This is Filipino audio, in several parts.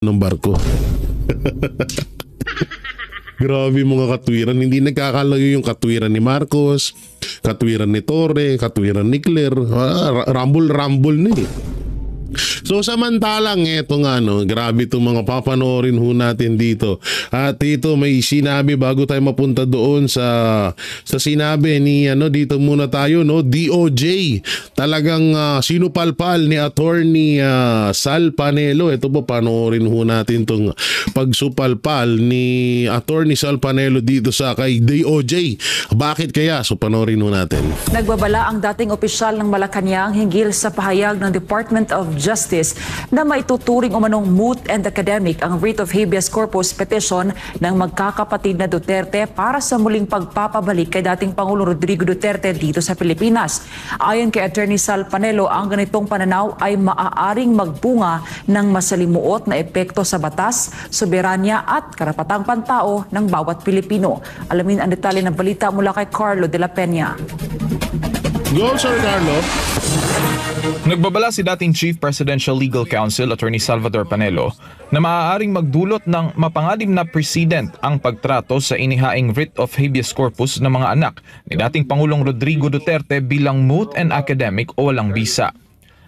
ng barko. Grabe mga katwiran, hindi nagkakalayo yung katwiran ni Marcos, katwiran ni Torre, katwiran ni Claire, rumble na eh. So samantalang eto nga grabe itong mga papanoorin ho natin dito. At dito may sinabi bago tayo mapunta doon sa sinabi ni dito muna tayo DOJ. Talagang sinupalpal ni Attorney Sal Panelo. Ito po panoorin ho natin tong pagsupalpal ni Attorney Sal Panelo dito sa kay DOJ. Bakit kaya? So panoorin ho natin. Nagbabala ang dating opisyal ng Malacanang hinggil sa pahayag ng Department of Justice na maituturing umanong moot and academic ang writ of habeas corpus petition ng magkakapatid na Duterte para sa muling pagpapabalik kay dating Pangulong Rodrigo Duterte dito sa Pilipinas. Ayon kay Attorney Sal Panelo, ang ganitong pananaw ay maaaring magbunga ng masalimuot na epekto sa batas, soberanya at karapatang pantao ng bawat Pilipino. Alamin ang detalye ng balita mula kay Carlo de la Peña. Go, Sir Carlo. Nagbabala si dating Chief Presidential Legal Counsel Attorney Salvador Panelo na maaaring magdulot ng mapanganib na precedent ang pagtrato sa inihaing writ of habeas corpus ng mga anak ni dating Pangulong Rodrigo Duterte bilang moot and academic o walang bisa.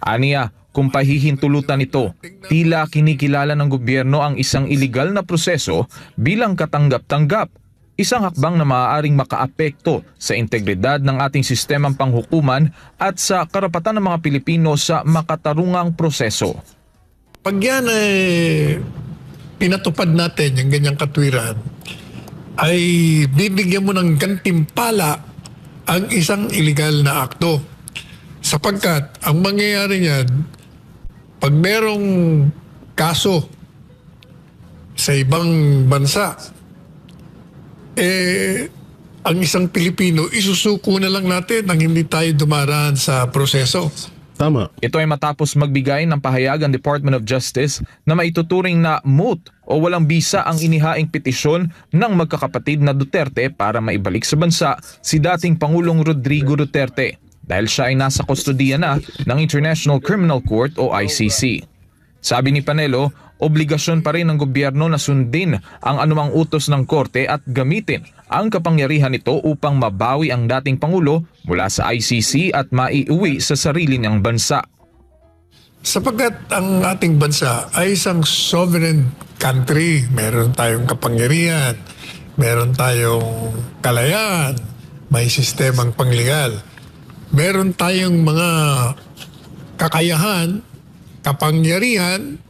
Aniya, kung pahihintulutan ito, tila kinikilala ng gobyerno ang isang iligal na proseso bilang katanggap-tanggap. Isang hakbang na maaaring makaapekto sa integridad ng ating sistemang panghukuman at sa karapatan ng mga Pilipino sa makatarungang proseso. Pag yan pinatupad natin yung ganyang katwiran, ay bibigyan mo ng gantimpala ang isang iligal na akto. Sapagkat ang mangyayari niyan, pag merong kaso sa ibang bansa, ang isang Pilipino, isusuko na lang natin nang hindi tayo dumaraan sa proseso. Tama. Ito ay matapos magbigay ng pahayag ang Department of Justice na maituturing na moot o walang bisa ang inihaing petisyon ng magkakapatid na Duterte para maibalik sa bansa si dating Pangulong Rodrigo Duterte dahil siya ay nasa kustodiya na ng International Criminal Court o ICC. Sabi ni Panelo, obligasyon pa rin ng gobyerno na sundin ang anumang utos ng korte at gamitin ang kapangyarihan nito upang mabawi ang dating Pangulo mula sa ICC at maiuwi sa sarili niyang bansa. Sapagkat ang ating bansa ay isang sovereign country, meron tayong kapangyarihan, meron tayong kalayaan, may sistemang panglegal, meron tayong mga kakayahan, kapangyarihan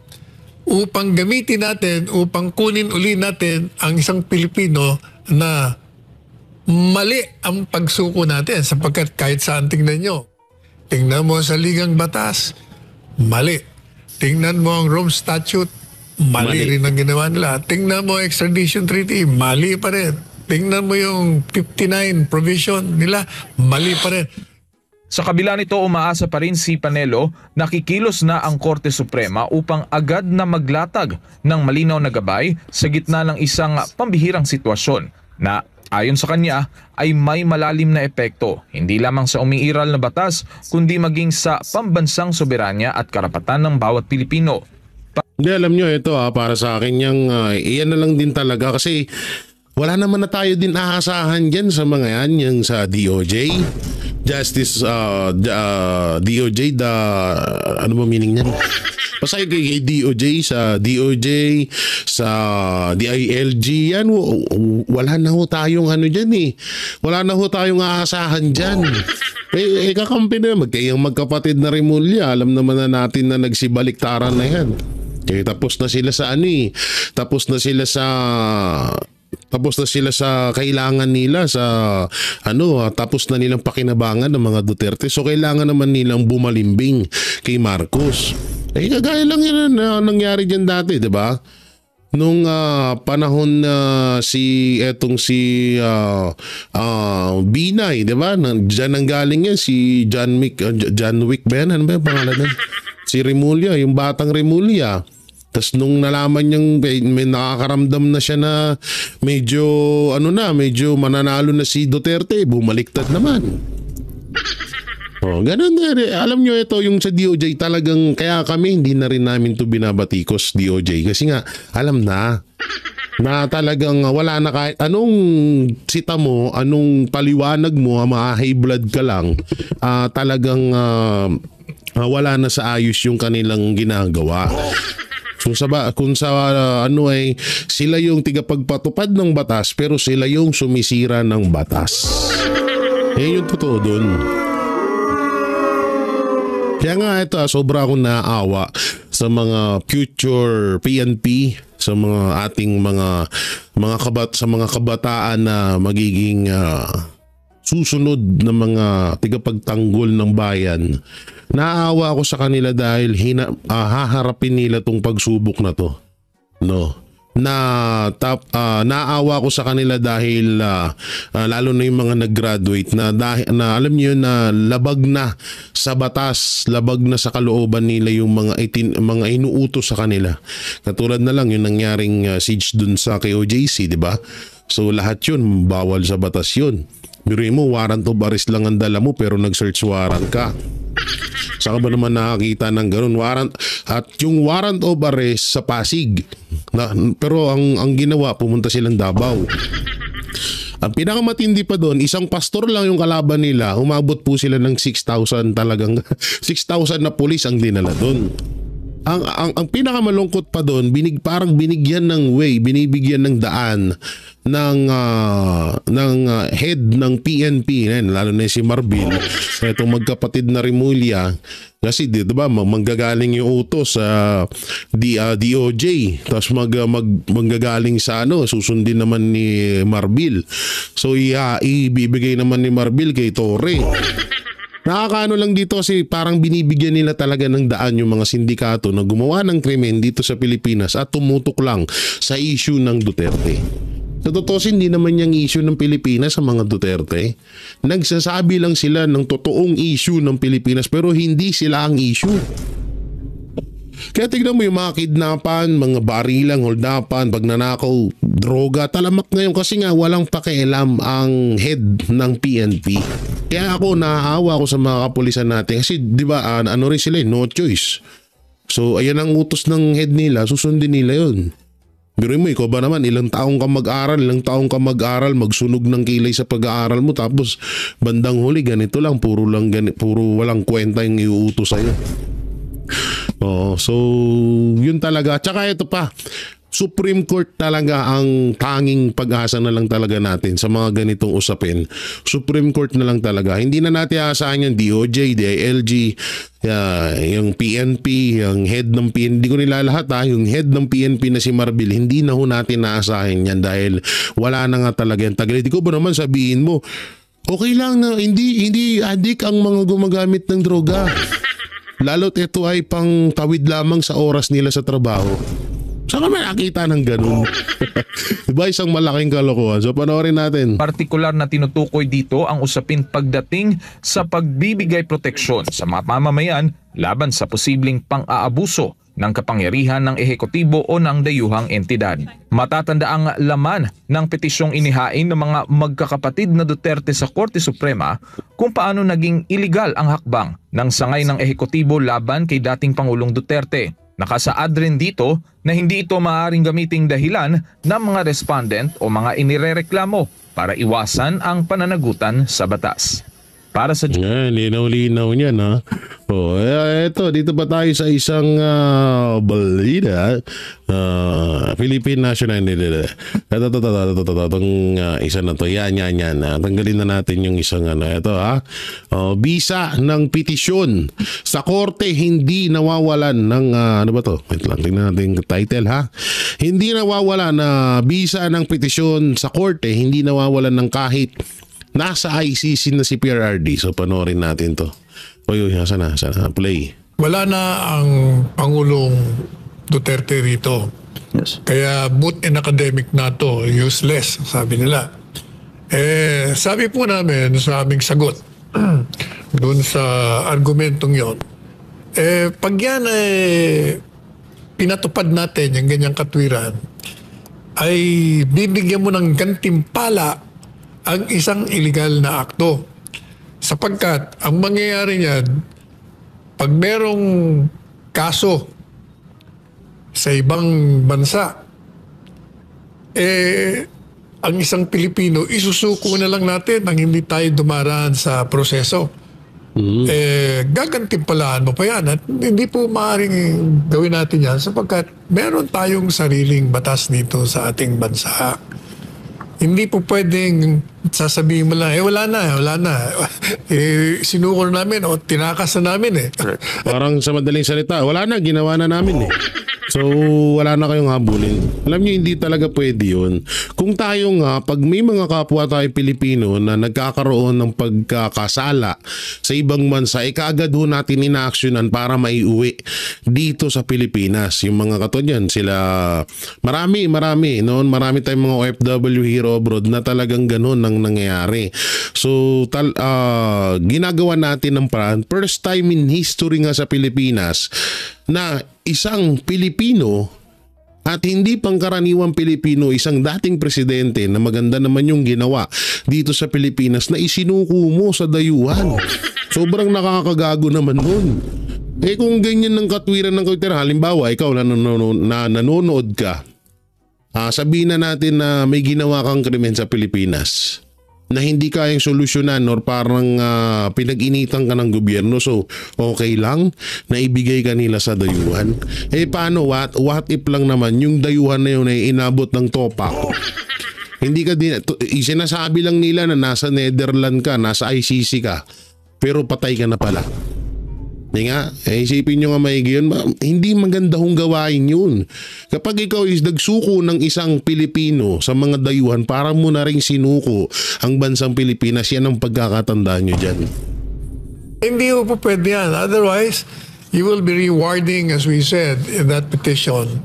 upang gamitin natin, upang kunin uli natin ang isang Pilipino na mali ang pagsuko natin sapagkat kahit saan tingnan nyo. Tingnan mo sa Ligang Batas, mali. Tingnan mo ang Rome Statute, mali rin ang ginawa nila. Tingnan mo Extradition Treaty, mali pa rin. Tingnan mo yung 59 provision nila, mali pa rin. Sa kabila nito, umaasa pa rin si Panelo na kikilos na ang Korte Suprema upang agad na maglatag ng malinaw na gabay sa gitna ng isang pambihirang sitwasyon na ayon sa kanya ay may malalim na epekto hindi lamang sa umiiral na batas kundi maging sa pambansang soberanya at karapatan ng bawat Pilipino. Hindi, alam nyo ito para sa akin iyan na lang din talaga kasi wala naman na tayo din aasahan dyan sa mga yung sa DOJ. Justice, DOJ, ano ba meaning niyan? Pasay kay DOJ, sa DOJ, sa DILG, yan, wala na ho tayong dyan eh. Wala na ho tayong aasahan dyan. Kakampi na, magkapatid na Remulla, alam naman na natin na nagsibaliktaran na yan. Tapos na sila sa tapos na sila sa kailangan nila tapos na nilang pakinabangan ng mga Duterte. So kailangan naman nilang bumalimbing kay Marcos. Kagaya lang yan na nangyari dyan dati, 'di ba? Nung panahon na si Binay, 'di ba? Diyan ang galing yan si John Wick ba yan? Ano ba yung pangalan nun? Si Remulla, yung batang Remulla. Tapos nung nalaman niyang may nakakaramdam na siya na medyo mananalo na si Duterte, bumaliktad naman. Oh, ganun na rin. Alam nyo ito, yung sa DOJ talagang, kaya kami hindi na rin namin to binabatikos DOJ. Kasi nga, alam na talagang wala na kahit anong sita mo, anong paliwanag mo, high blood ka lang, talagang wala na sa ayos yung kanilang ginagawa. So kung sa ay sila yung tigapagpatupad ng batas pero sila yung sumisira ng batas. Yung totoo dun. Kaya nga ito, sobra akong naaawa sa mga future PNP, sa mga ating mga kabataan na magiging susunod na mga tigapagtanggol ng bayan. Naaawa ako sa kanila dahil haharapin nila tong pagsubok na to. No. Naawa ko sa kanila dahil lalo na yung mga nag-graduate na alam niyo na labag na sa batas, labag na sa kalooban nila yung mga inuutos sa kanila. Katulad na lang yung nangyaring siege dun sa KOJC, di ba? So lahat yun bawal sa batas yun. Biruin mo, warrant of arrest lang ang dala mo pero nag-search warrant ka. Saka ba naman nakakita ng ganun warrant? At yung warrant of arrest sa Pasig. Pero ang ginawa, pumunta silang Davao. Ang pinakamatindi pa doon, isang pastor lang yung kalaban nila. Umabot po sila ng 6,000 talagang 6,000 na pulis ang dinala doon. Ang pinakamalungkot pa doon, parang binigyan ng way, binibigyan ng daan ng head ng PNP, lalo na si Marbil, itong magkapatid na Rimulya, kasi di ba manggagaling yung utos sa DOJ, tapos manggagaling sa susundin naman ni Marbil. So ibibigay naman ni Marbil kay Torre. Nakakaano lang dito kasi parang binibigyan nila talaga ng daan yung mga sindikato na gumawa ng krimen dito sa Pilipinas at tumutok lang sa issue ng Duterte. Sa totoo, hindi naman yung issue ng Pilipinas sa mga Duterte. Nagsasabi lang sila ng totoong issue ng Pilipinas pero hindi sila ang issue. Kaya tignan mo yung mga kidnapan, mga barilang, holdapan, pagnanakaw, droga, talamak ngayon kasi nga walang pakialam ang head ng PNP. Kaya ako naaawa ako sa mga kapulisan natin kasi di ba rin sila, no choice. So ayan ang utos ng head nila, susundin nila yun. Biruin mo, ikaw ba naman, ilang taong ka mag-aral, magsunog ng kilay sa pag-aaral mo, tapos bandang huli ganito lang, puro walang kwenta yung iuutos sa'yo. So yun talaga. Tsaka ito pa, Supreme Court talaga ang tanging pag-asa na lang talaga natin sa mga ganitong usapin. Supreme Court na lang talaga. Hindi na natin aasahan yung DOJ, DILG, yung PNP, yung head ng PNP. Hindi ko nilalahat yung head ng PNP na si Marbil. Hindi na ho natin naasahin yan dahil wala na nga talaga yung tagal. Hindi ko ba naman sabihin mo, okay lang na hindi adik ang mga gumagamit ng droga. Lalo't ito ay pang tawid lamang sa oras nila sa trabaho. Saan ka nakakita ng ganun? Diba isang malaking kalokohan? So panoorin natin. Partikular na tinutukoy dito ang usapin pagdating sa pagbibigay proteksyon sa mga mamamayan laban sa posibleng pang-aabuso ng kapangyarihan ng ehekutibo o ng dayuhang entidad. Matatanda ang laman ng petisyong inihain ng mga magkakapatid na Duterte sa Korte Suprema kung paano naging iligal ang hakbang ng sangay ng ehekutibo laban kay dating Pangulong Duterte. Nakasaad rin dito na hindi ito maaaring gamiting dahilan ng mga respondent o mga inirereklamo para iwasan ang pananagutan sa batas. Para sa linaw-linaw niyan ha. Eto, dito pa tayo sa isang balita. Philippine National itong isa na to. Yan. Tanggalin na natin yung isang ito ha. Bisa ng petisyon sa korte hindi nawawalan ng ano ba to? Wait lang, tingnan natin yung title ha. Hindi nawawalan na bisa ng petisyon sa korte, hindi nawawalan ng kahit nasa ICC na si PRRD. So panoorin natin to. Sana play. Wala na ang Pangulong Duterte rito. Yes. Kaya boot and academic na to, useless, sabi nila. Sabi po namin sa aming sagot doon sa argumentong yon, pag yan pinatupad natin yung ganyang katwiran, ay bibigyan mo ng gantimpala ang isang illegal na akto. Sapagkat ang mangyayari niyan, pag merong kaso sa ibang bansa, ang isang Pilipino, isusuko na lang natin nang hindi tayo dumaraan sa proseso. Gagantimpalaan mo pa yan at hindi po maaaring gawin natin yan sapagkat meron tayong sariling batas dito sa ating bansa. Hindi po pwedeng sasabihin mo lang, wala na. Sinuko na namin o tinakas na namin . Parang sa madaling salita, wala na, ginawa na namin . So, wala na kayong habulin. Alam niyo, hindi talaga pwede yun. Kung tayo nga, pag may mga kapwa tayo Pilipino na nagkakaroon ng pagkakasala sa ibang bansa, kaagad ho natin ina-actionan para maiuwi dito sa Pilipinas. Yung mga katulad yan, sila, marami. Noon, marami tayong mga OFW hero abroad na talagang ganun ang nangyayari. So, ginagawa natin ng paraan. First time in history nga sa Pilipinas na isang Pilipino at hindi pangkaraniwang Pilipino, isang dating presidente na maganda naman yung ginawa dito sa Pilipinas na isinuko mo sa dayuhan. Sobrang nakakagago naman nun. Kung ganyan ng katwiran ng katwiran, halimbawa ikaw na nanonood ka, sabihin na natin na may ginawa kang krimen sa Pilipinas na hindi kayang solusyonan or parang pinag-initan ka ng gobyerno, so okay lang na ibigay ka nila sa dayuhan. Paano, what if lang naman yung dayuhan na yun ay inabot ng topak? Hindi ka din, sinasabi lang nila na nasa Netherlands ka, nasa ICC ka, pero patay ka na pala. Hindi nga, isipin nyo nga maigi yun, hindi maganda hong gawain yun. Kapag ikaw is nagsuko ng isang Pilipino sa mga dayuhan, para mo na rin sinuko ang bansang Pilipinas, yan ang pagkakatandaan nyo dyan. Hindi po pwede yan. Otherwise, you will be rewarding, as we said in that petition,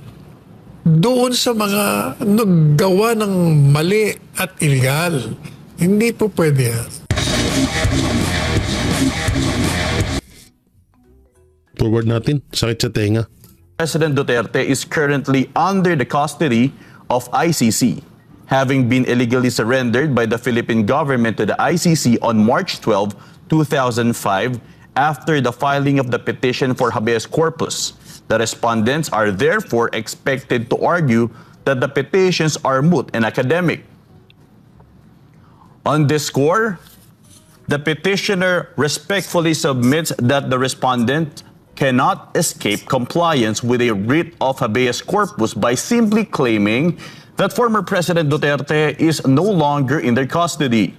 doon sa mga naggawa ng mali at illegal. Hindi po pwede yan. Forward natin, sakit sa tenga. President Duterte is currently under the custody of ICC, having been illegally surrendered by the Philippine government to the ICC on March 12, 2005, after the filing of the petition for habeas corpus. The respondents are therefore expected to argue that the petitions are moot and academic. On this score, the petitioner respectfully submits that the respondent cannot escape compliance with a writ of habeas corpus by simply claiming that former President Duterte is no longer in their custody.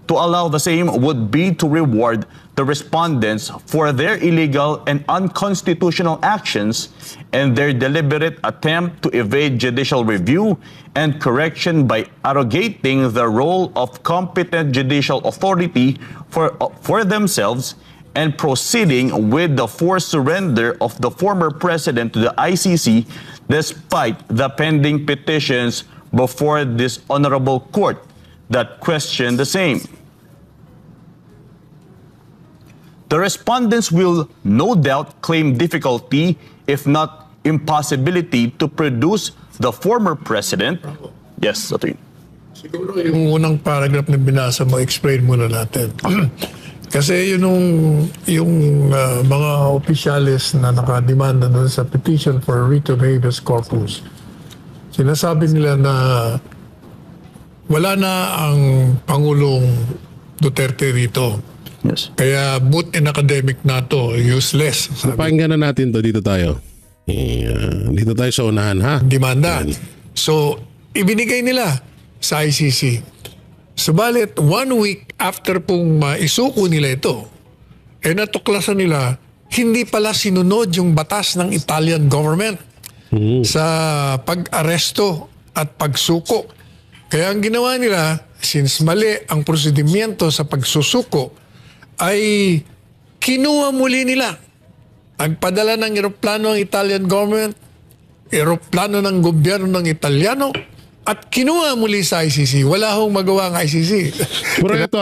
To allow the same would be to reward the respondents for their illegal and unconstitutional actions and their deliberate attempt to evade judicial review and correction by arrogating the role of competent judicial authority for themselves and proceeding with the forced surrender of the former president to the ICC despite the pending petitions before this honorable court that question the same. The respondents will no doubt claim difficulty, if not impossibility, to produce the former president. Yes, Atty. Siguro yung unang paragraph na binasa mo, explain muna natin. Kasi yung mga opisyalis na nakademanda doon sa petition for writ of habeas corpus, sinasabi nila na wala na ang Pangulong Duterte rito. Yes. Kaya moot and academic na to, useless. Pakinggan na natin to, dito tayo. Dito tayo sa unahan, ha? Demanda. So, ibinigay nila sa ICC. Subalit, 1 week after pong maisuko nila ito, natuklasan nila, hindi pala sinunod yung batas ng Italian government sa pag-aresto at pagsuko. Kaya ang ginawa nila, since mali ang prosedimento sa pagsusuko, ay kinuha muli nila. Nagpadala ng eroplano ang Italian government, eroplano ng gobyerno ng Italiano, at kinuha muli sa ICC. Wala hong magawa ang ICC. Pero ito,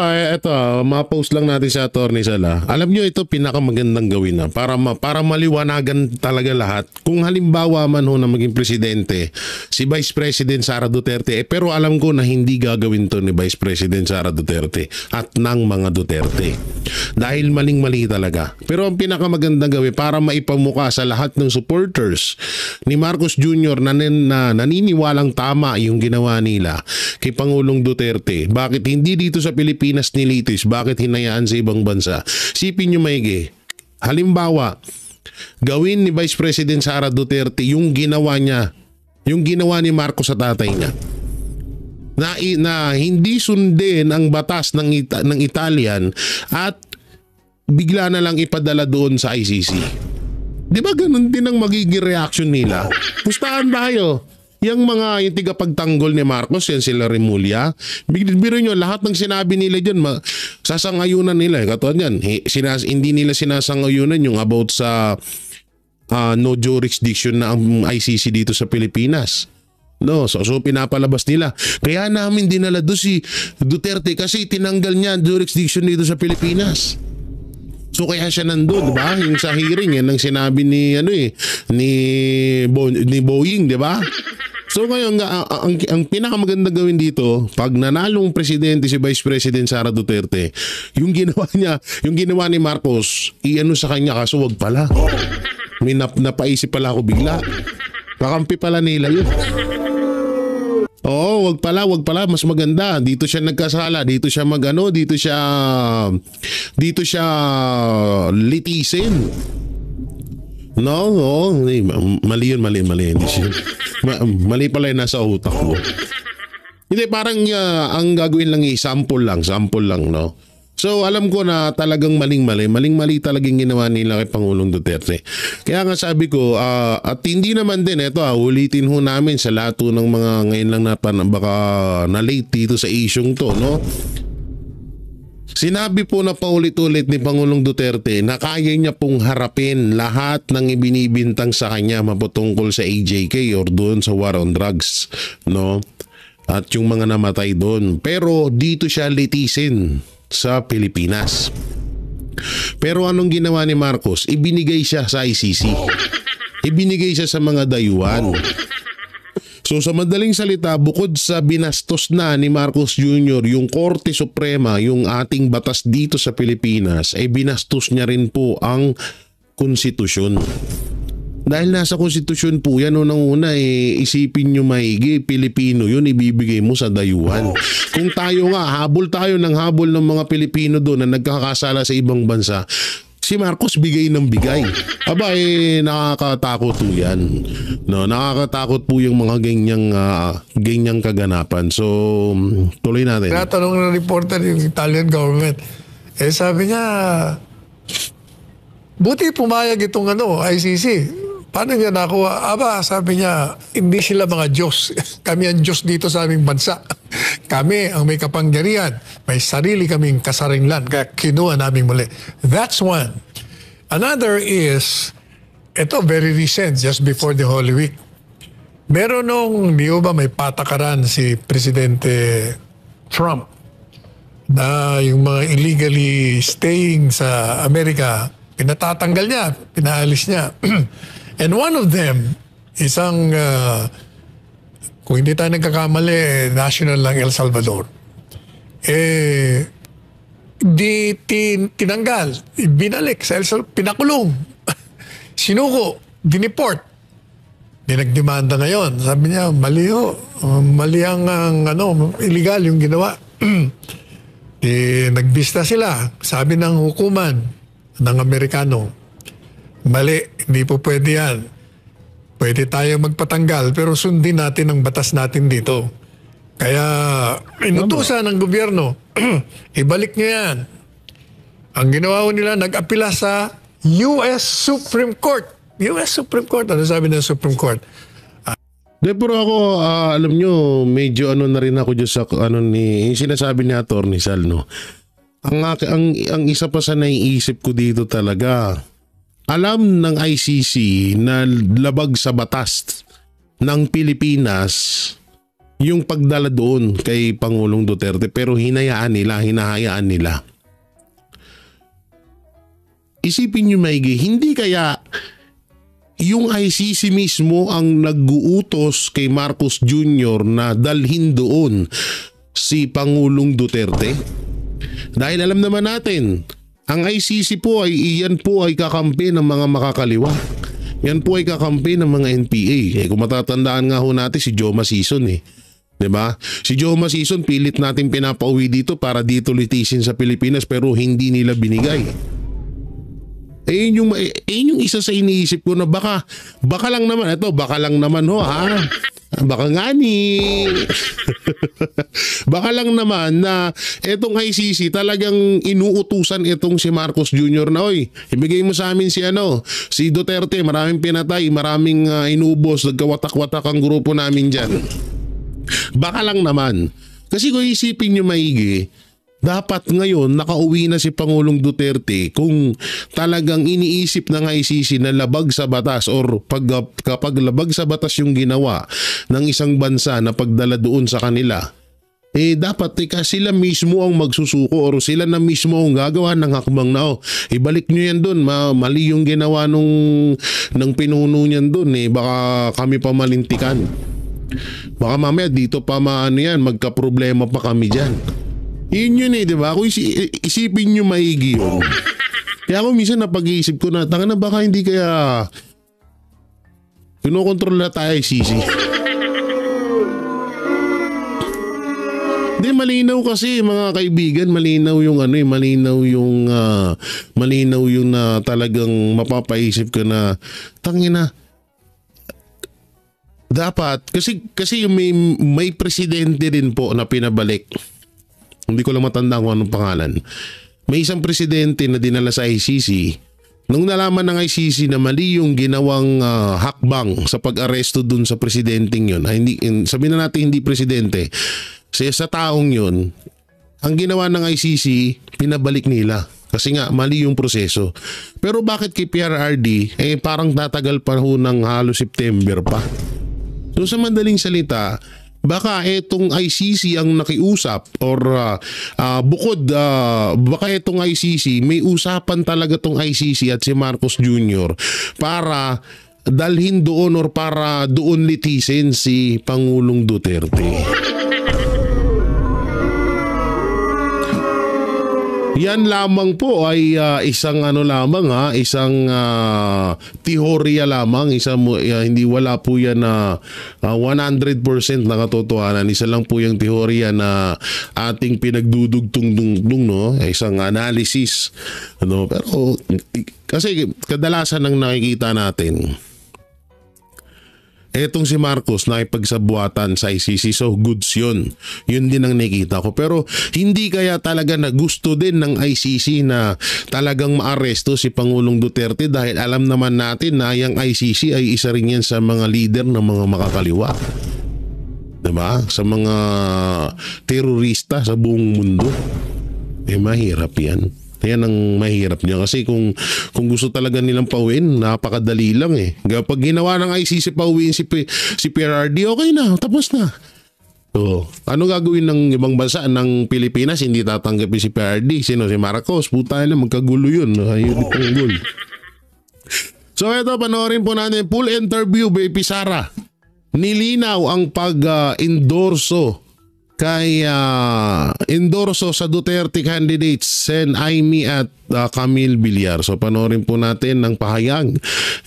ma-post lang natin sa Atty. Sala. Alam nyo, ito pinakamagandang gawin na para maliwanagan talaga lahat. Kung halimbawa man ho na maging presidente si Vice President Sara Duterte, pero alam ko na hindi gagawin to ni Vice President Sara Duterte at ng mga Duterte. Dahil maling-mali talaga. Pero ang pinakamagandang gawin para maipamuka sa lahat ng supporters ni Marcos Jr. na naniniwalang tama yung ginawa nila kay Pangulong Duterte. Bakit hindi dito sa Pilipinas nilitis? Bakit hinayaan sa ibang bansa? Sipin nyo maigi. Halimbawa, gawin ni Vice President Sara Duterte yung ginawa niya, yung ginawa ni Marcos sa tatay niya. Na hindi sundin ang batas ng Italian at bigla na lang ipadala doon sa ICC. Di ba ganun din ang magiging reaction nila? Pustahan tayo. Yung tigapagtanggol ni Marcos, yan sila Remulla. Biro nyo, lahat ng sinabi nila dyan, sasangayunan nila. Katulad yan, hindi nila sinasangayunan yung about sa no jurisdiction na ang ICC dito sa Pilipinas. No, so pinapalabas nila. Kaya namin dinala doon si Duterte kasi tinanggal niya jurisdiction dito sa Pilipinas. So kaya siya nandun, 'di ba? Yung sa hearing yan ang sinabi ni ni Boeing, 'di ba? So ngayon ang pinakamaganda gawin dito, pag nanalong presidente si Vice President Sara Duterte, yung ginawa ni Marcos, iano sa kanya kaso wag pala. May napaisip pala ako bigla. Kakampi pala nila yun. Oo, wag pala, mas maganda. Dito siya nagkasala, dito siya dito siya litisin. No, mali yun. Mali pala yung nasa utak mo. Hindi, parang ang gagawin lang sample lang, no? So alam ko na talagang maling-mali talagang ginawa nila kay Pangulong Duterte. Kaya nga sabi ko, at hindi naman din, ulitin ho namin sa lahat ng mga ngayon lang baka na late dito sa isyong to, no? Sinabi po na paulit-ulit ni Pangulong Duterte na kaya niya pong harapin lahat ng ibinibintang sa kanya mapatungkol sa AJK or doon sa war on drugs, no? At yung mga namatay doon. Pero dito siya litisin sa Pilipinas. Pero anong ginawa ni Marcos? Ibinigay siya sa ICC. Ibinigay siya sa mga dayuhan. So sa madaling salita, bukod sa binastos na ni Marcos Jr. yung Korte Suprema, yung ating batas dito sa Pilipinas, ay binastos niya rin po ang konstitusyon. Dahil nasa konstitusyon po yan, unang-una isipin nyo maigi, Pilipino yun, ibibigay mo sa dayuhan. Kung tayo nga, habol ng mga Pilipino doon na nagkakasala sa ibang bansa, si Marcos bigay ng bigay. Aba, nakakatakot po yan. No, nakakatakot po yung mga ganyang kaganapan. So, tuloy natin. Tinatanong ng reporter yung Italian government. Sabi niya, buti pumayag itong ICC. Paano niya nakuha? Aba, sabi niya, hindi sila mga Diyos. Kami ang Diyos dito sa aming bansa. Kami ang may kapangyarihan. May sarili kaming kasaringlan. Kaya kinuha namin muli. That's one. Another is, ito very recent, just before the Holy Week. Meron may patakaran si Presidente Trump na yung mga illegally staying sa Amerika, pinatatanggal niya, pinaalis niya. And one of them, kung hindi tayo nagkakamali, national ng El Salvador. Tinanggal, binalik sa El Salvador, pinakulong, sinuko, dineport. Nagdemanda ngayon. Sabi niya, mali ang illegal yung ginawa. Nagbista sila. Sabi ng hukuman ng Amerikano, mali, hindi po pwede yan. Pwede tayo magpatanggal pero sundin natin ang batas natin dito. Kaya inutusan ng gobyerno, ibalik niya yan. Ang ginawa nila, nag-apila sa US Supreme Court. US Supreme Court, ano sabi ng Supreme Court? Pero ako, alam nyo, medyo na rin ako dyan sa yung sinasabi ni Atty. Sal, no? Ang isa pa sa naiisip ko dito talaga, alam ng ICC na labag sa batas ng Pilipinas yung pagdala doon kay Pangulong Duterte, pero hinahayaan nila. Isipin nyo maigi, hindi kaya yung ICC mismo ang nag-uutos kay Marcos Jr. na dalhin doon si Pangulong Duterte? Dahil alam naman natin, ang ICC po iyan po ay kakampi ng mga makakaliwa. Yan po ay kakampi ng mga NPA. Kung matatandaan nga ho natin si Joma Sison Diba? Si Joma Sison pilit natin pinapauwi dito para dito litisin sa Pilipinas pero hindi nila binigay. Yun yung isa sa iniisip ko na baka lang naman, baka lang naman baka nga baka lang naman na etong ICC talagang inuutusan itong si Marcos Jr. na, oy, ibigay mo sa amin si Duterte, maraming pinatay, maraming inubos, nagkawatak-watak ang grupo namin dyan. Baka lang naman. Kasi kung isipin nyo maigi, dapat ngayon nakauwi na si Pangulong Duterte kung talagang iniisip ng ICC na labag sa batas or kapag labag sa batas yung ginawa ng isang bansa na pagdala doon sa kanila, dapat sila mismo ang magsusuko or sila na mismo ang gagawa ng hakbang na ibalik nyo yan doon, mali yung ginawa ng pinuno niyan doon, baka kami pa malintikan. Baka mamaya dito pa magka-problema pa kami dyan. Yun di ba? Kung isipin nyo maigi yun. Kaya ako minsan napag-iisip ko na, tanga na baka hindi kaya kinokontrol na tayo ICC. Hindi, malinaw kasi mga kaibigan, malinaw yung malinaw yung talagang mapapaisip ka na, tangina, dapat kasi yung may presidente din po na pinabalik. Hindi ko lang matandaan kung anong pangalan. May isang presidente na dinala sa ICC. Nung nalaman ng ICC na mali yung ginawang hakbang sa pag-aresto dun sa presidenteng yun, sabihin na natin hindi presidente, sa taong yun, ang ginawa ng ICC, pinabalik nila. Kasi nga, mali yung proseso. Pero bakit kay PRRD, parang tatagal pa ho ng halos September pa. So sa madaling salita, baka itong ICC ang nakiusap or baka itong ICC, may usapan talaga itong ICC at si Marcos Jr. para dalhin doon or para doon litisin si Pangulong Duterte. Yan lamang po ay isang isang teorya lamang, hindi wala po yan na 100% na katotohanan. Isa lang po yung teorya na ating pinagdudugtong-dungtong, isang analysis. Pero kasi kadalasan ng nakikita natin, etong si Marcos nakipagsabuatan sa ICC, so goods yun. Yun din ang nakikita ko. Pero hindi kaya talaga na gusto din ng ICC na talagang maaresto si Pangulong Duterte dahil alam naman natin na yung ICC ay isa rin yan sa mga leader ng mga makakaliwa. Diba? Sa mga terorista sa buong mundo. Mahirap yan. Yan ang mahirap niya kasi kung gusto talaga nilang pauwiin, napakadali lang Kapag ginawa ng ICC pauwiin si PRRD, okay na, tapos na. So, ano gagawin ng ibang bansa ng Pilipinas? Hindi tatanggapin si PRRD. Sino? Si Marcos. Puta na, magkagulo yun. Ayun itong gulo. So ito, panoorin po natin full interview Baby Sara. Nilinaw ang pag-endorso endorso sa Duterte candidates Sen Aimee at Camille Villar. So panoorin po natin ang pahayag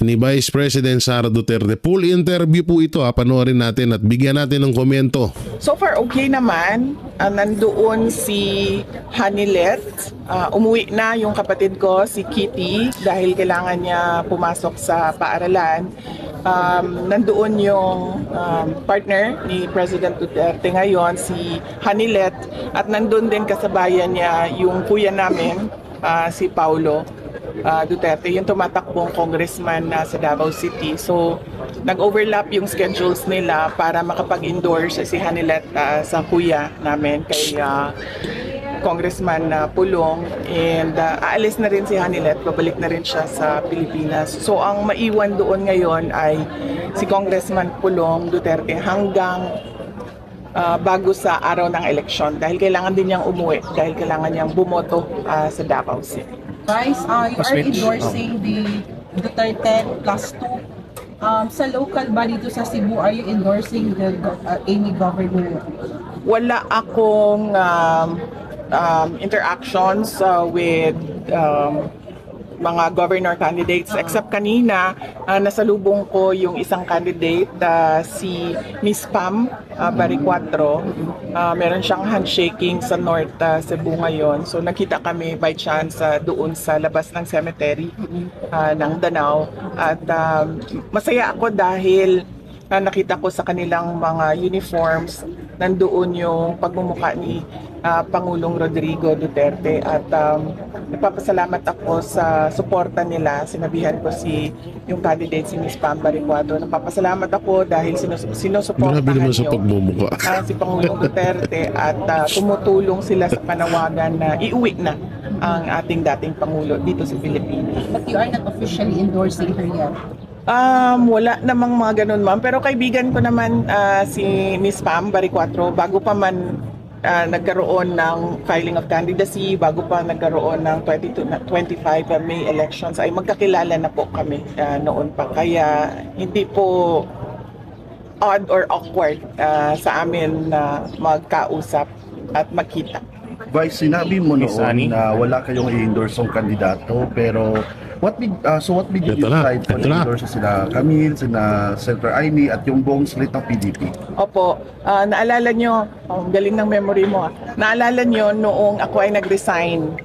ni Vice President Sara Duterte. Full interview po ito, panoorin natin at bigyan natin ng komento. So far okay naman. Nandoon si Hanilet. Umuwi na yung kapatid ko si Kitty dahil kailangan niya pumasok sa paaralan. Nandoon yung partner ni President Duterte ngayon, si Hanilet, at nandoon din kasabayan niya yung kuya namin, si Paulo Duterte, yung tumatakbong congressman sa Davao City. So nag-overlap yung schedules nila para makapag-endorse si Hanilet sa kuya namin kay Congressman Pulong, and aalis na rin si Hanilet, babalik na rin siya sa Pilipinas. So ang maiwan doon ngayon ay si Congressman Pulong Duterte hanggang bago sa araw ng eleksyon dahil kailangan din niyang umuwi, dahil kailangan niyang bumoto sa Davao City. Vice, you are endorsing the Duterte plus 2. Sa local ba dito sa Cebu, are you endorsing the any governor? Wala akong interactions with mga governor candidates except kanina nasalubong ko yung isang candidate si Miss Pam Baricuatro. Meron siyang handshaking sa North Cebu ngayon. So nakita kami by chance doon sa labas ng cemetery ng Danao at masaya ako dahil nakita ko sa kanilang mga uniforms nandoon yung pagmumukha ni Pangulong Rodrigo Duterte at nagpapasalamat ako sa suporta nila. Sinabihan ko yung candidate si Ms. Pam Baricuatro. Nagpapasalamat ako dahil Grabe sinusuportahan naman sa niyo pagmumukha. si Pangulong Duterte at tumutulong sila sa panawagan na iuwi na ang ating dating Pangulo dito sa Pilipinas. But you are not officially endorsing her yet. Wala namang mga ganun, ma'am. Pero kaibigan ko naman si Ms. Pam Baricuatro bago pa man nagkaroon ng filing of candidacy, bago pa nagkaroon ng 25 May elections, ay magkakilala na po kami noon pa. Kaya hindi po odd or awkward sa amin na magkausap at magkita. Vice, sinabi mo noon na wala kayong i-endorse ng kandidato, pero what made you decide to endorse sila Camille, sila Senator Aimee at yung buong slate ng PDP? Opo, naalala nyo, galing ng memory mo, naalala nyo noong ako ay nag-resign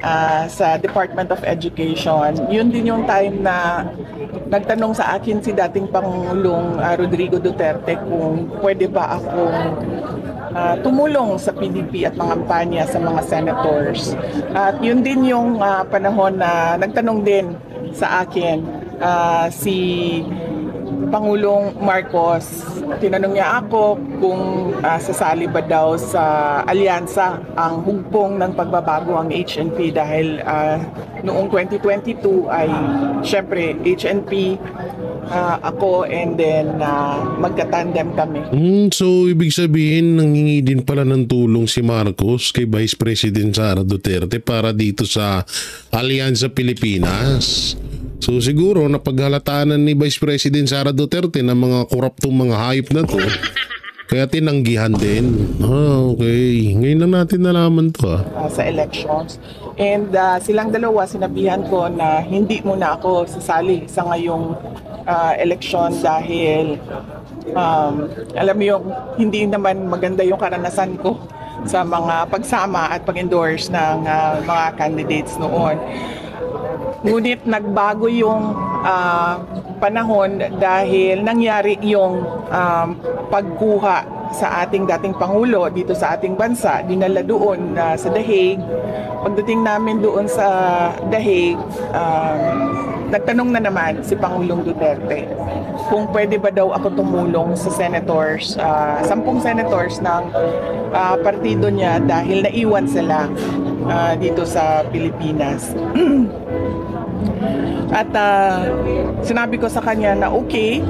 sa Department of Education, yun din yung time na nagtanong sa akin si dating Pangulong Rodrigo Duterte kung pwede ba akong tumulong sa PDP at mangampanya sa mga senators. At yun din yung panahon na nagtanong din sa akin si Pangulong Marcos. Tinanong niya ako kung sasali ba daw sa alyansa ang hugpong ng pagbabago ang HNP dahil noong 2022 ay syempre HNP ako and then magka-tandem kami. So ibig sabihin nanghingi din pala ng tulong si Marcos kay Vice President Sara Duterte para dito sa Alyansa Pilipinas. So siguro napaghalatanan ni Vice President Sara Duterte ng mga koruptong mga hayop na to. Kaya tinanggihan din. Okay. Ngayon lang natin nalaman to sa elections. And silang dalawa sinabihan ko na hindi muna ako sasali sa ngayong election dahil alam mo yung hindi naman maganda yung karanasan ko sa mga pagsama at pag-endorse ng mga candidates noon. Ngunit nagbago yung panahon dahil nangyari yung pagkuha sa ating dating Pangulo dito sa ating bansa. Dinala doon sa The Hague. Pagdating namin doon sa The Hague, nagtanong na naman si Pangulong Duterte kung pwede ba daw ako tumulong sa senators, 10 senators ng partido niya dahil naiwan sila dito sa Pilipinas. At sinabi ko sa kanya na okay,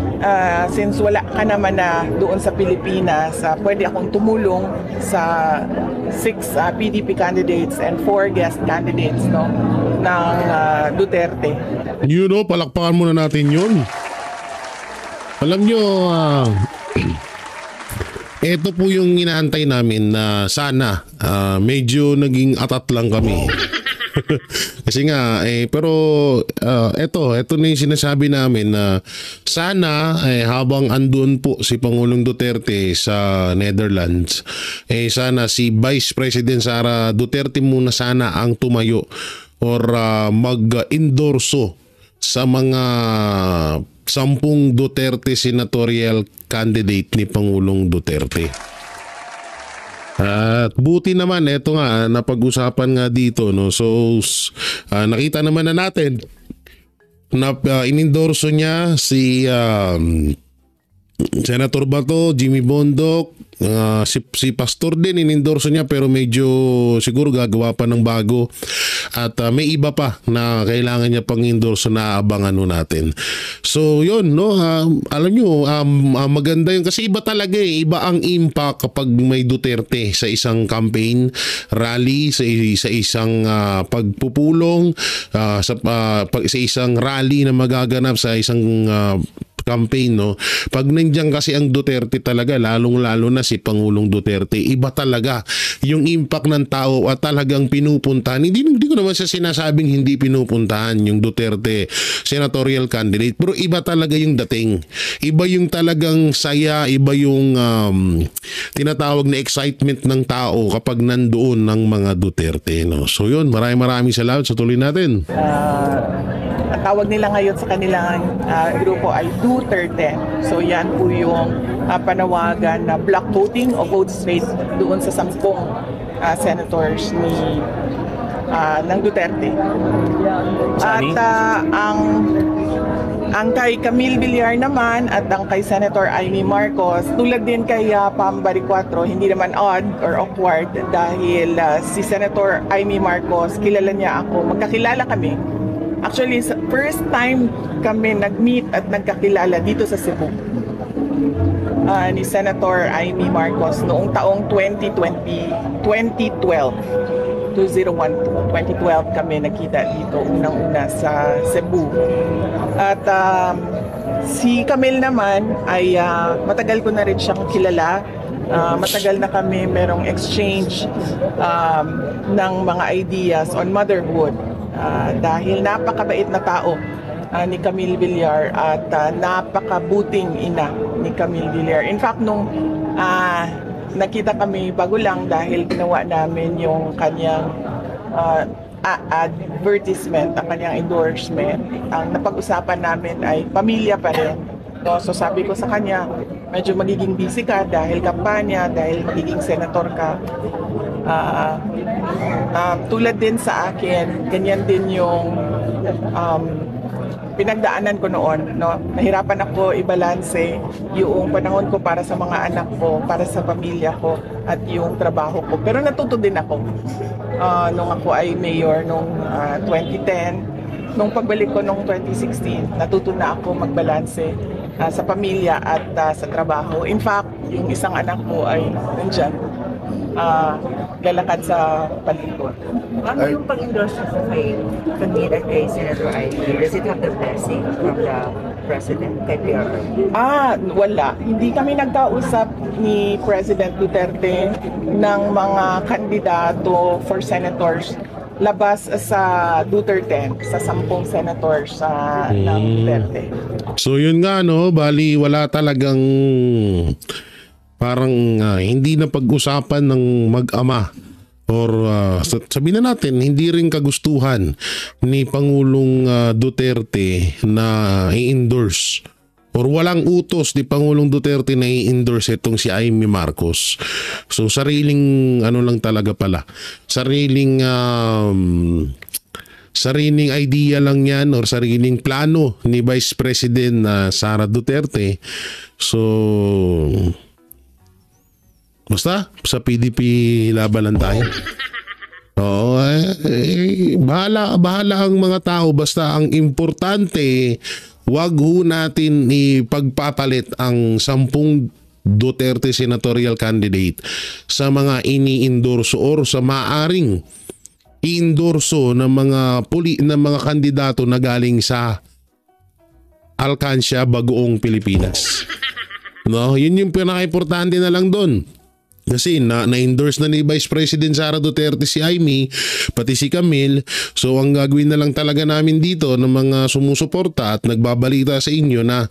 since wala ka naman na doon sa Pilipinas, pwede akong tumulong sa 6 PDP candidates and 4 guest candidates ng Duterte. Palakpakan muna natin yun. Alam nyo, ito po yung inaantay namin na sana medyo naging atat lang kami. Kasi nga pero ito na yung sinasabi namin na sana habang andun po si Pangulong Duterte sa Netherlands, sana si Vice President Sara Duterte muna sana ang tumayo or mag-endorso sa mga 10 Duterte senatorial candidate ni Pangulong Duterte. At buti naman, eto nga, napag-usapan nga dito, no? So, nakita naman na natin na inendorso niya si Senator Bato, Jimmy Bondoc, si Pastor din inendorso niya pero medyo siguro gagawa pa ng bago. At may iba pa na kailangan niya pang endorse na abangan natin. So yun, no, alam nyo, maganda yun kasi iba talaga iba ang impact kapag may Duterte sa isang campaign rally, sa isang pagpupulong, sa isang rally na magaganap sa isang campaign, no? Pag nandiyan kasi ang Duterte talaga, lalong-lalo na si Pangulong Duterte, iba talaga yung impact ng tao at talagang pinupuntahan. Hindi ko naman sa sinasabing hindi pinupuntahan yung Duterte senatorial candidate, pero iba talaga yung dating. Iba yung talagang saya, iba yung tinatawag na excitement ng tao kapag nandoon ng mga Duterte, no? So yun, maraming salamat sa tuloy natin. Ang tawag nila ngayon sa kanilang grupo ay Duterte. So yan po yung panawagan na block voting o vote straight doon sa 10 senators ng Duterte. At ang kay Camille Villar naman at ang kay Senator Amy Marcos, tulad din kay Pam Baricuatro, hindi naman odd or awkward dahil si Senator Amy Marcos, kilala niya ako, magkakilala kami. Actually, first time kami nag-meet at nagkakilala dito sa Cebu ni Senator Amy Marcos noong taong 2012 kami nakita dito unang-una sa Cebu. At si Camille naman ay matagal ko na rin siyang kilala. Matagal na kami merong exchange ng mga ideas on motherhood. Dahil napakabait na tao ni Camille Villar at napakabuting ina ni Camille Villar. In fact, nung nakita kami bago lang dahil ginawa namin yung kanyang advertisement, ang kanyang endorsement, ang napag-usapan namin ay pamilya pa rin. So sabi ko sa kanya, medyo magiging busy ka dahil kampanya, dahil magiging senator ka. Tulad din sa akin, ganyan din yung pinagdaanan ko noon, no? Nahirapan ako ibalanse yung panahon ko para sa mga anak ko, para sa pamilya ko at yung trabaho ko. Pero natuto din ako nung ako ay mayor nung 2010. Nung pagbalik ko nung 2016, natuto na ako magbalanse sa pamilya at sa trabaho. In fact, yung isang anak ko ay nandyan, lalakad sa paligid. Ano yung pag-endorse kay candidate kay Senator Amy? Does it have the blessing from the President kay PRRD? Wala. Hindi kami nagkausap ni President Duterte ng mga kandidato for senators labas sa Duterte, sa 10 senators ng Duterte. So yun nga, no, bali wala talagang parang hindi na pag-usapan ng mag-ama or sabihin na natin hindi rin kagustuhan ni Pangulong Duterte na i-endorse or walang utos ni Pangulong Duterte na i-endorse itong si Amy Marcos. So sariling ano lang talaga pala, sariling idea lang yan or sariling plano ni Vice President Sara Duterte. So basta sa PDP laban lang tayo. Oo, bahala ang mga tao, basta ang importante wag ho natin ipagpapalit ang 10 Duterte senatorial candidate sa mga ini-endorso or sa maaring i-endorso ng mga kandidato na galing sa alkansya bagoong Pilipinas. No, yun yung pinaka-importante na lang doon. Kasi na-endorse na ni Vice President Sara Duterte si Amy, pati si Camille. So ang gagawin na lang talaga namin dito ng mga sumusuporta at nagbabalita sa inyo na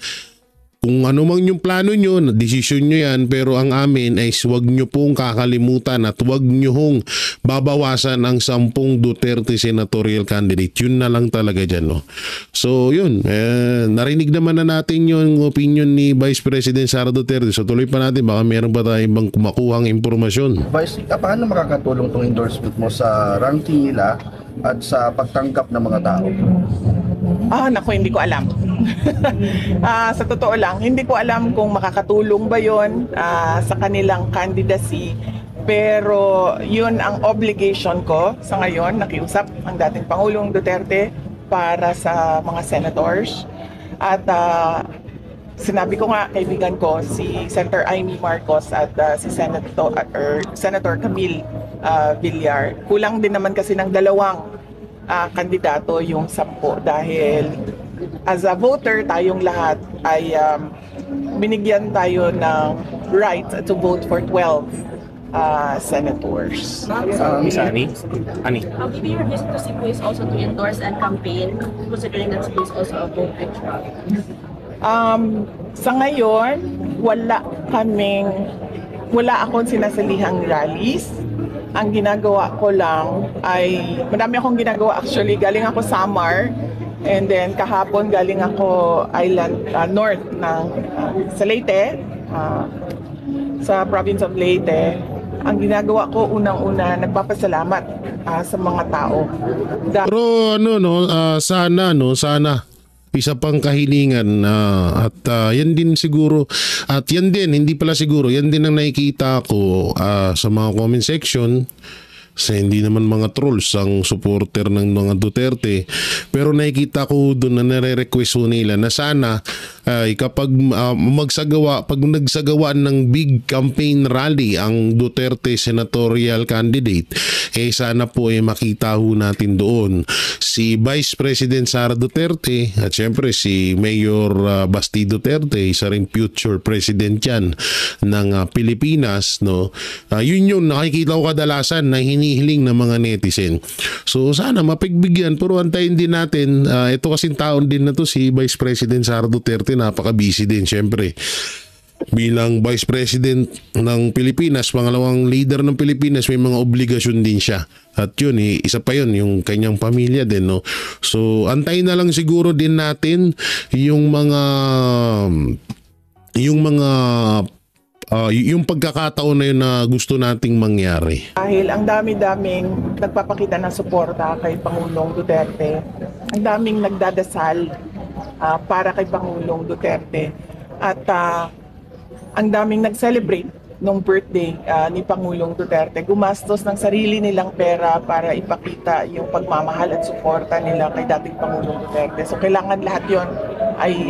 kung ano mang yung plano nyo, desisyon nyo yan, pero ang amin ay huwag nyo pong kakalimutan at huwag nyo hong babawasan ang 10 Duterte senatorial candidate. Yun na lang talaga dyan. No? So yun, narinig naman na natin yung opinion ni Vice President Sara Duterte. So tuloy pa natin, baka meron pa tayong ibang makuhang impormasyon. Vice, paano makakatulong tong endorsement mo sa ranking nila at sa pagtanggap ng mga tao? Naku, hindi ko alam. Sa totoo lang, hindi ko alam kung makakatulong ba yon sa kanilang candidacy Pero yun ang obligation ko sa ngayon, nakiusap ang dating Pangulong Duterte para sa mga senators. At sinabi ko nga, kaibigan ko, si Senator Amy Marcos at si Senator Camille Villar. Kulang din naman kasi ng dalawang kandidato yung 10 dahil as a voter, tayong lahat ay binigyan tayo ng right to vote for 12 senators. Miss Annie? Maybe your visit to Cebu is also to endorse and campaign, considering that Cebu is also a vote rich province. Sa ngayon, wala akong sinasalihang rallies. Ang ginagawa ko lang ay, madami akong ginagawa actually. Galing ako Samar, and then kahapon galing ako north ng sa Leyte, sa province of Leyte. Ang ginagawa ko unang-una, nagpapasalamat sa mga tao. Pero sana isa pang kahilingan at yan din siguro, at yan din, hindi pala siguro, yan din ang nakikita ko sa mga comment section. Sa hindi naman mga trolls ang supporter ng mga Duterte, pero nakikita ko doon na nare-request nila na sana kapag pag nagsagawa ng big campaign rally ang Duterte senatorial candidate, sana po makita ho natin doon si Vice President Sara Duterte at syempre si Mayor Basti Duterte, isa rin future president yan ng Pilipinas, no? Yun yung nakikita ko kadalasan na hinihiling ng mga netizen. So sana mapigbigyan, pero antayin din natin. Ito kasing taon din na to si Vice President Sara Duterte, napaka-busy din syempre. Bilang Vice President ng Pilipinas, pangalawang leader ng Pilipinas, may mga obligasyon din siya. At yun, isa pa yun, yung kanyang pamilya din, no? So antayin na lang siguro din natin yung pagkakataon na yun na gusto nating mangyari. Dahil ang dami-daming nagpapakita ng suporta kay Pangulong Duterte, ang daming nagdadasal para kay Pangulong Duterte, at ang daming nag-celebrate nung birthday ni Pangulong Duterte. Gumastos ng sarili nilang pera para ipakita yung pagmamahal at suporta nila kay dating Pangulong Duterte. So kailangan lahat yon ay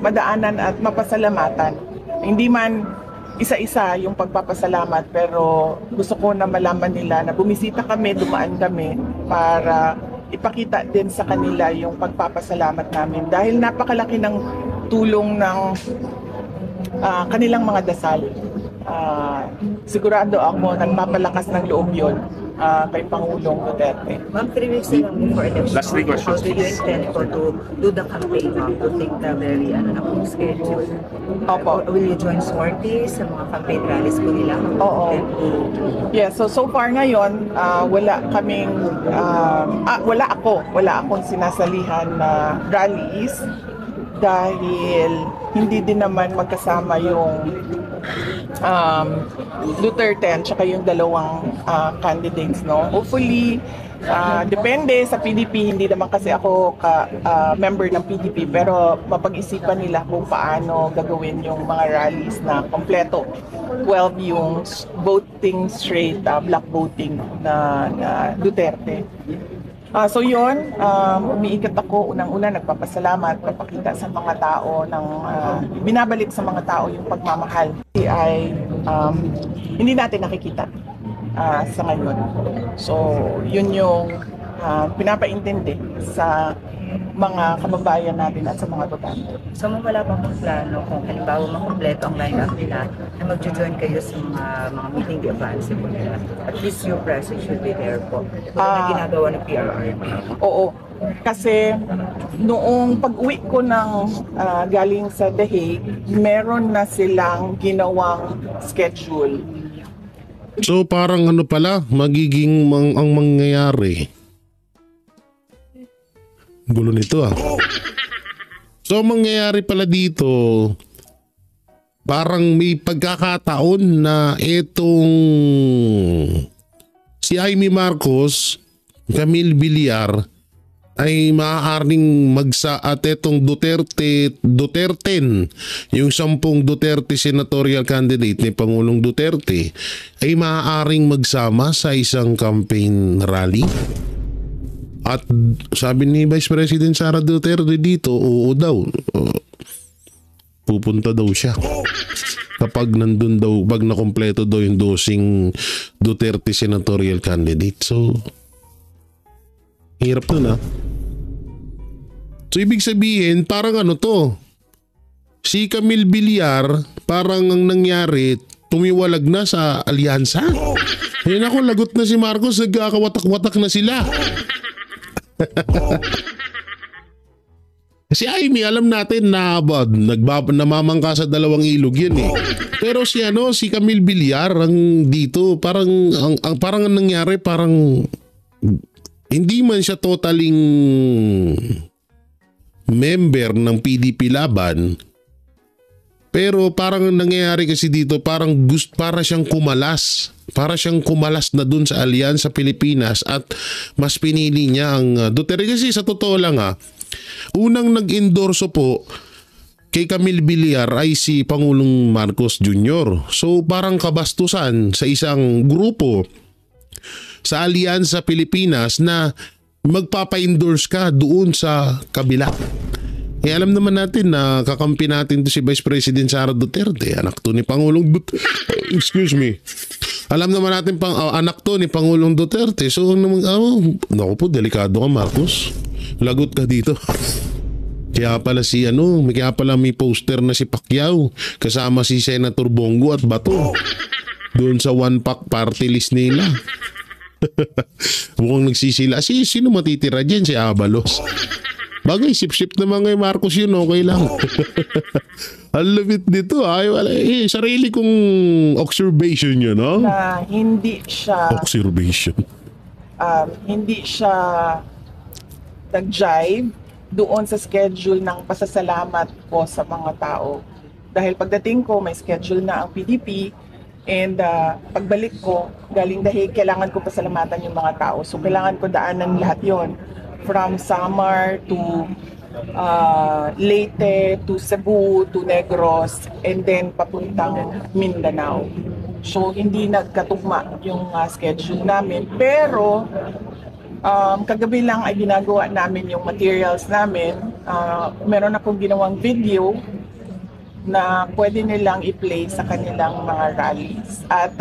madaanan at mapasalamatan. Hindi man isa-isa yung pagpapasalamat, pero gusto ko na malaman nila na bumisita kami, dumaan kami para ipakita din sa kanila yung pagpapasalamat namin dahil napakalaki ng tulong ng kanilang mga dasal. Sigurado ako nagpapalakas ng loob yun kay Pangulong Duterte. Ma'am, 3 weeks na lang before election. Last 3 questions. How do you intend to do the campaign, ma'am, to take the very schedule? Opo. Will you join sorties sa mga campaign rallies po nila? Oo. Yeah, so far ngayon, wala akong sinasalihan na rallies dahil hindi din naman magkasama yung Duterte at saka yung dalawang candidates, no? Hopefully, depende sa PDP, hindi naman kasi ako member ng PDP, pero mapag-isipan nila kung paano gagawin yung mga rallies na kompleto. 12 yung voting straight, black voting na Duterte. So yun, umiikot ako, unang-una nagpapasalamat, papakita sa mga tao, binabalik sa mga tao yung pagmamahal. Ay hindi natin nakikita sa ngayon. So yun yung pinapaintindi sa mga kababayan natin at sa mga botante. So wala pa pong plano kung halimbawa makompleto ang lineup nila na mag-join kayo sa mga meeting advance po nila. At least your presence should be there po. Ito na ginagawa ng PRR. Oo. Kasi noong pag-uwi ko ng galing sa The Hague, meron na silang ginawang schedule. So parang pala, magiging ang mangyayari. Gulo nito So mangyayari pala dito, parang may pagkakataon na itong si Amy Marcos, Camille Villar ay maaaring at etong Duterten, yung 10 Duterte senatorial candidate ni Pangulong Duterte ay maaaring magsama sa isang campaign rally. At sabi ni Vice President Sara Duterte dito, oo daw, pupunta daw siya kapag nandun daw, pag nakompleto daw yung dosing Duterte senatorial candidate. So hirap na. So ibig sabihin, parang ano to, si Camille Villar, parang ang nangyari, tumiwalag na sa alyansa. Ayun ako, lagot na si Marcos, nagkakawatak-watak na sila. Si Amy, alam natin na namamangka sa dalawang ilog yan eh. Pero si Camille Villar ang dito, parang ang nangyari, parang hindi man siya totaling member ng PDP Laban, pero parang nangyayari kasi dito, para siyang kumalas. Para siyang kumalas na dun sa Alyansa Pilipinas at mas pinili niya ang Duterte. Kasi sa totoo lang unang nag-endorso po kay Camille Villar ay si Pangulong Marcos Jr. So parang kabastusan sa isang grupo sa Alyansa Pilipinas na magpapa-endorse ka doon sa kabila. Eh alam naman natin na kakampi natin to si Vice President Sara Duterte, anak to ni Pangulong Duterte. Excuse me. Alam naman natin anak to ni Pangulong Duterte. So naku po, delikado ka Marcos. Lagot ka dito. Kaya pala may poster na si Pacquiao kasama si Senator Bongo at Bato doon sa one pack party list nila. Mukhang nagsisila. Sino matitira dyan? Si Abalos. Bagay, sip-sip naman kay Marcos yun, okay lang. Ang labit dito, sarili kong observation yun, no? Na hindi siya nag-jive doon sa schedule ng pasasalamat ko sa mga tao. Dahil pagdating ko, may schedule na ang PDP, and pagbalik ko, galing dahil kailangan ko pasalamatan yung mga tao. So kailangan ko daanan lahat yon, from Samar to Leyte to Cebu to Negros and then papuntang Mindanao. So hindi nagkatugma yung schedule namin, pero kagabi lang ay ginagawa namin yung materials namin. Meron akong ginawang video na pwede nilang i-play sa kanilang mga rallies. At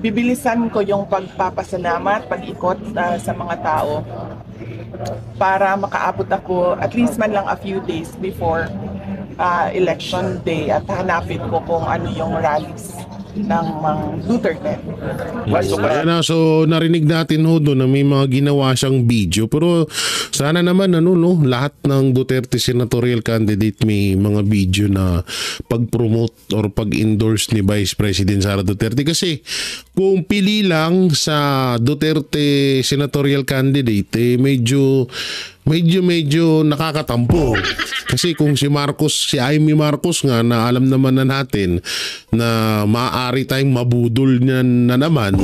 bibilisan ko yung pagpapasalamat, pag-ikot sa mga tao para makaabot ako at least man lang a few days before election day at hanapin ko kung ano yung rallies ng mga Duterte. So narinig natin doon na may mga ginawa siyang video, pero sana naman lahat ng Duterte senatorial candidate may mga video na pag-promote or pag-endorse ni Vice President Sara Duterte. Kasi kung pili lang sa Duterte senatorial candidate, medyo nakakatampo. Kasi kung si Amy Marcos nga, na alam naman na natin na maaari tayong mabudol na naman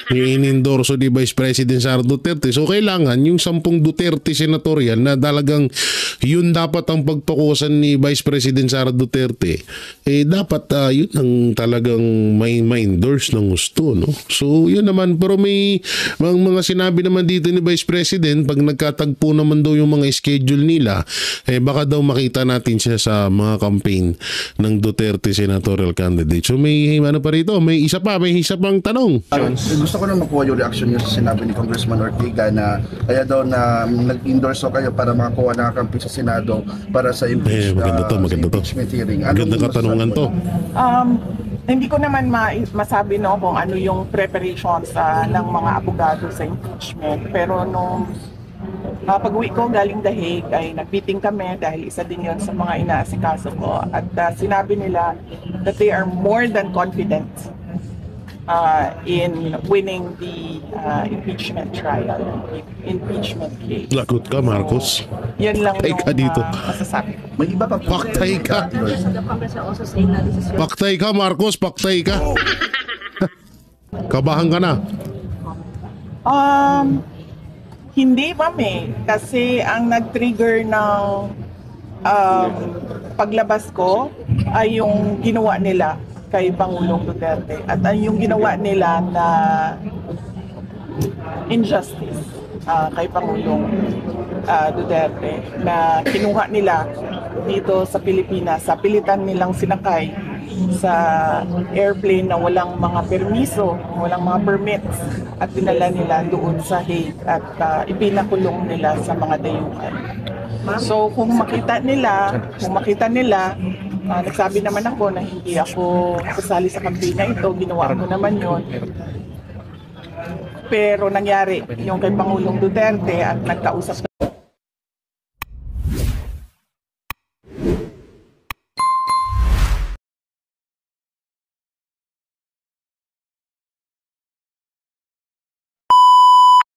yung inendorso ni Vice President Sara Duterte. So kailangan yung 10 Duterte senatorial na talagang yun dapat ang pagtukusan ni Vice President Sara Duterte. Dapat yun ang talagang may endorse ng gusto, no? So yun naman, pero may mga sinabi naman dito ni Vice President, pag nagkatagpo naman daw yung mga schedule nila, baka daw makita natin siya sa mga campaign ng Duterte senatorial candidate. So may may isa pang tanong. Gusto ko na makuha yung reaction niyo sa sinabi ni Congressman Ortiga na kaya daw na nag-endorse kayo para makakuha na kampi sa Senado para sa maganda to. impeachment hearing. Maganda katanungan to. Hindi ko naman masabi kung ano yung preparations ng mga abogado sa impeachment. Pero nung pag-uwi ko galing The Hague ay nag-meeting kami dahil isa din yon sa mga inaasikaso ko. At sinabi nila that they are more than confident in winning the impeachment trial, impeachment case. Lagot ka, Marcos. Yan lang yung dito. masasabi ko. May iba pa paktay ka. Paktay ka, Marcos. Paktay ka. Kabahan ka na. Hindi, ma'am eh. Kasi ang nag-trigger ng paglabas ko ay yung ginawa nila kay Pangulong Duterte. At yung ginawa nila na injustice kay Pangulong Duterte na kinuha nila dito sa Pilipinas. Sa pilitan nilang sinakay sa airplane na walang mga permiso, walang mga permits at dinala nila doon sa Hague at ipinakulong nila sa mga dayuhan. So kung makita nila, nagsabi naman ako na hindi ako kasali sa campaign na ito, ginawa ko naman yon. Pero nangyari yung kay Pangulong Duterte at nagkausap